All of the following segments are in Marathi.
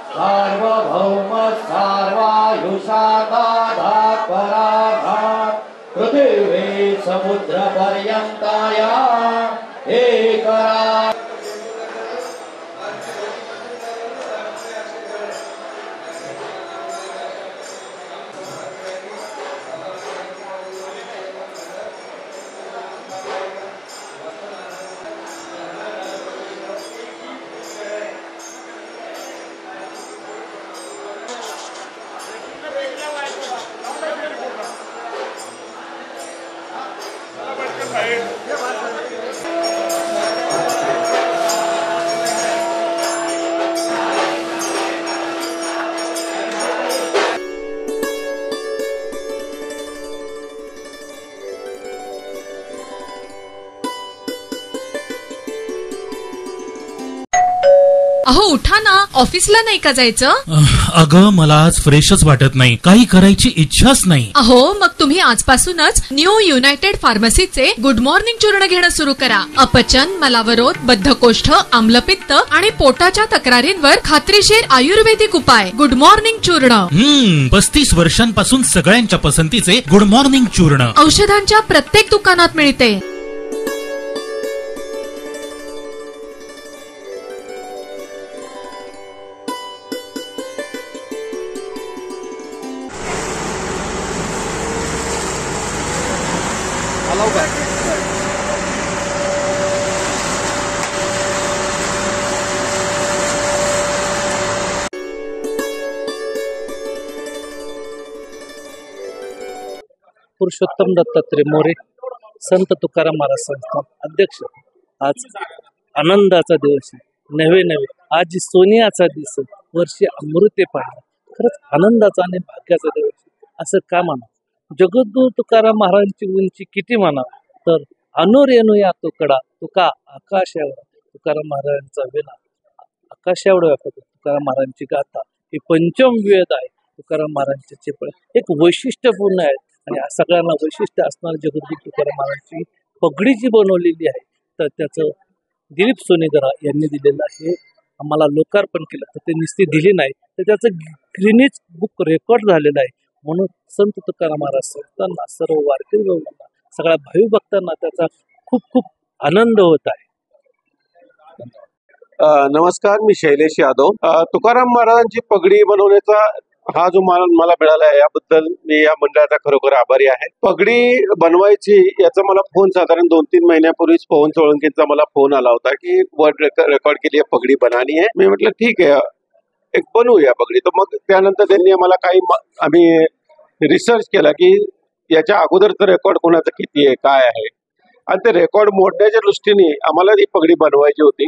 सार्वभौम सार्वायुषागाधापराघात पृथिवी समुद्र पर्यंताया एकरा। अहो उठा ना, ऑफिसला नाही का जायचं? अगं मला आज फ्रेशच वाटत नाही, काही करायची इच्छाच नाही. अहो मग तुम्ही आजपासूनच न्यू युनायटेड फार्मसीचे गुड मॉर्निंग चूर्ण घेणं सुरू करा. अपचन, मलावरोध, बद्धकोष्ठ, आम्लपित्त आणि पोटाच्या तक्रारींवर खात्रीशीर आयुर्वेदिक उपाय. गुड मॉर्निंग चूर्ण. 35 वर्षांपासून सगळ्यांच्या पसंतीचे गुड मॉर्निंग चूर्ण औषधांच्या प्रत्येक दुकानात मिळते. पुरुषोत्तम दत्तात्रय मोरे, संत तुकाराम महाराज संस्थान अध्यक्ष. आज आनंदाचा दिवस आहे, नवे आज सोनियाचा दिवस, वर्षी अमृते पाहिला. खरंच आनंदाचा आणि भाग्याचा दिवस असं का म्हणा. जगद्गुरु तुकाराम महाराजांची उंची किती म्हणा तर अनुरेणू या तुकडा तुका आकाशावर. तुकाराम महाराजांचा विना आकाशावर व्यापक. तुकाराम महाराजांची गाथा ही पंचम वेद आहे. तुकाराम महाराजांचे चिपळ एक वैशिष्ट्यपूर्ण आहे आणि सगळ्यांना वैशिष्ट्य असणारी जगद्गुरु तुकाराम महाराजांची पगडी जी बनवलेली आहे तर त्याचं दिलीप सोनेगरा यांनी दिलेलं आहे. आम्हाला लोकार्पण केलं तर ते नुसती दिली नाही तर त्याचं गिनीज बुक रेकॉर्ड झालेलं आहे. म्हणून संत तुकाराम महाराज संतांना, सर्व वारकरी लोकांना, सगळ्या भावी भक्तांना त्याचा खूप खूप आनंद होत आहे. नमस्कार, मी शैलेश यादव. तुकाराम महाराजांची पगडी बनवण्याचा हा जो मला मिळाला आहे याबद्दल मी या मंडळाचा खरोखर आभारी आहे. पगडी बनवायची याचा मला फोन साधारण 2-3 महिन्यापूर्वीच पवन सोळंकीचा मला फोन आला होता की वर्ड रेकॉर्ड केली आहे, पगडी बनानी आहे. मी म्हटलं ठीक आहे, एक बनवूया पगडी. तर मग त्यानंतर त्यांनी आम्हाला आम्ही रिसर्च केला की याच्या अगोदरचं रेकॉर्ड कोणाचं किती आहे, काय आहे, आणि ते रेकॉर्ड मोडण्याच्या दृष्टीने आम्हाला ही पगडी बनवायची होती.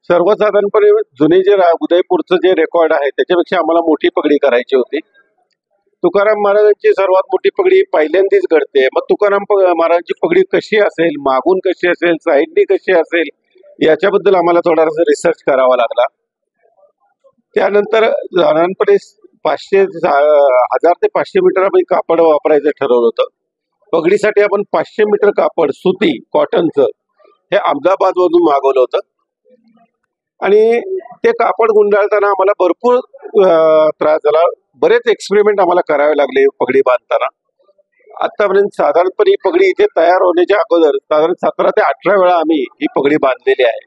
सर्वसाधारणपणे जुने जे उदयपूरचं जे रेकॉर्ड आहे त्याच्यापेक्षा आम्हाला मोठी पगडी करायची होती. तुकाराम महाराजांची सर्वात मोठी पगडी पहिल्यांदाच घडते. मग तुकाराम महाराजांची पगडी कशी असेल, मागून कशी असेल, साईडनी कशी असेल, याच्याबद्दल आम्हाला थोडासा रिसर्च करावा लागला. त्यानंतर साधारणपणे 1000 ते 500 मीटर आम्ही कापड वापरायचं ठरवलं होतं. पगडीसाठी आपण 500 मीटर कापड सुती कॉटनचं हे अहमदाबादमधून मागवलं होतं आणि ते कापड गुंडाळताना आम्हाला भरपूर त्रास झाला. बरेच एक्सपेरिमेंट आम्हाला करावे लागले पगडी बांधताना. आतापर्यंत साधारणपणे ही पगडी इथे तयार होण्याच्या अगोदर साधारण 17 ते 18 वेळा आम्ही ही पगडी बांधलेली आहे.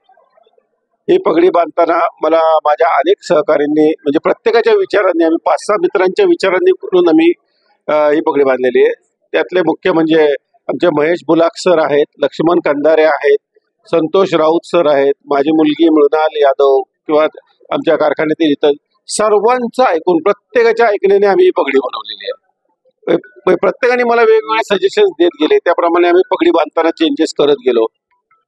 ही पगडी बांधताना मला माझ्या अनेक सहकाऱ्यांनी म्हणजे प्रत्येकाच्या विचारांनी आम्ही 5-6 मित्रांच्या विचारांनी करून आम्ही ही पगडी बांधलेली आहे. त्यातले मुख्य म्हणजे आमचे महेश बुलाक सर आहेत, लक्ष्मण कंदारे आहेत, संतोष राऊत सर आहेत, माझी मुलगी मृणाल यादव किंवा आमच्या कारखान्यातील इतर सर्वांचं ऐकून प्रत्येकाच्या ऐकण्याने आम्ही ही पगडी बनवलेली आहे. प्रत्येकाने मला वेगवेगळे सजेशन्स देत गेले, त्याप्रमाणे आम्ही पगडी बांधताना चेंजेस करत गेलो.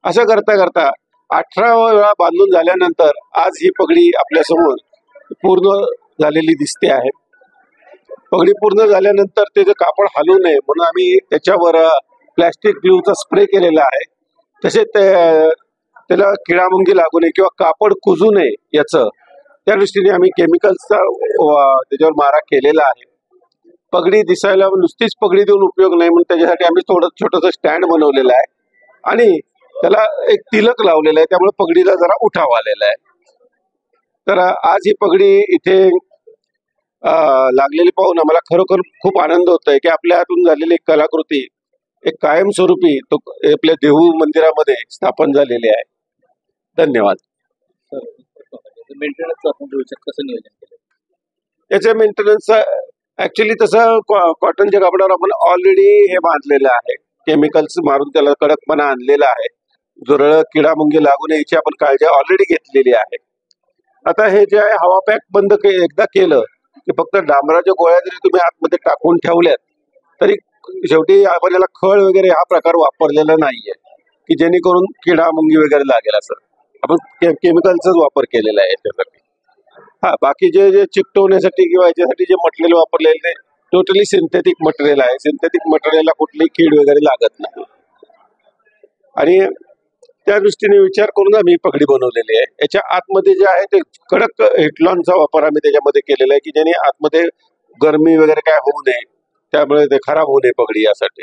असं करता करता 18 वेळा बांधून झाल्यानंतर आज ही पगडी आपल्या समोर पूर्ण झालेली दिसते आहे. पगडी पूर्ण झाल्यानंतर त्याचं कापड हलू नये म्हणून आम्ही त्याच्यावर प्लॅस्टिक ग्लूचा स्प्रे केलेला आहे. तसेच त्याला किडामुंगी लागू नये किंवा कापड कुजू नये याचं त्या दृष्टीने आम्ही केमिकल्सचा त्याच्यावर मारा केलेला आहे. पगडी दिसायला नुसतीच पगडी देऊन उपयोग नाही म्हणून त्याच्यासाठी आम्ही थोडं छोटंसं स्टँड बनवलेलं आहे आणि त्याला एक तिलक लावलेलं आहे, त्यामुळे पगडीला जरा उठाव आलेला आहे. तर आज ही पगडी इथे लागलेली पाहून आम्हाला खरोखर खूप आनंद होतोय की आपल्या हातून झालेली एक कलाकृती एक कायमस्वरूपी तो आपल्या देहू मंदिरामध्ये स्थापन झालेली आहे. धन्यवाद. मेंटेनन्स आपण भविष्यात कसं नियोजन केलं? याच्या मेंटेनन्सचं ऍक्च्युली तसं कॉटनच्या कापडावर आपण ऑलरेडी हे बांधलेलं आहे, केमिकल्स मारून त्याला कडकपणा आणलेला आहे. झुरळ किडा मुंगी लागू नये याची आपण काळजी ऑलरेडी घेतलेली आहे. आता हे जे आहे हवा पॅक बंद एकदा केलं की फक्त डांबराच्या गोळ्या जरी तुम्ही आतमध्ये टाकून ठेवल्यात तरी शेवटी आपण याला खळ वगैरे हा प्रकार वापरलेला नाहीये की जेणेकरून किडा मुंगी वगैरे लागेल. असं आपण केमिकलचाच वापर केलेला आहे त्यासाठी. हा बाकी जे चिकटवण्यासाठी किंवा याच्यासाठी जे मटेरियल वापरलेले टोटली सिंथेटिक मटेरियल आहे. सिंथेटिक मटेरियलला कुठलीही कीड वगैरे लागत नाही आणि त्या दृष्टीने विचार करून आम्ही पगडी बनवलेली आहे. याच्या आतमध्ये जे आहे ते कडक हिटलॉनचा वापर आम्ही त्याच्यामध्ये केलेला आहे की ज्याने आतमध्ये गरमी वगैरे काय होऊ नये, त्यामुळे ते खराब होऊ नये पगडी यासाठी.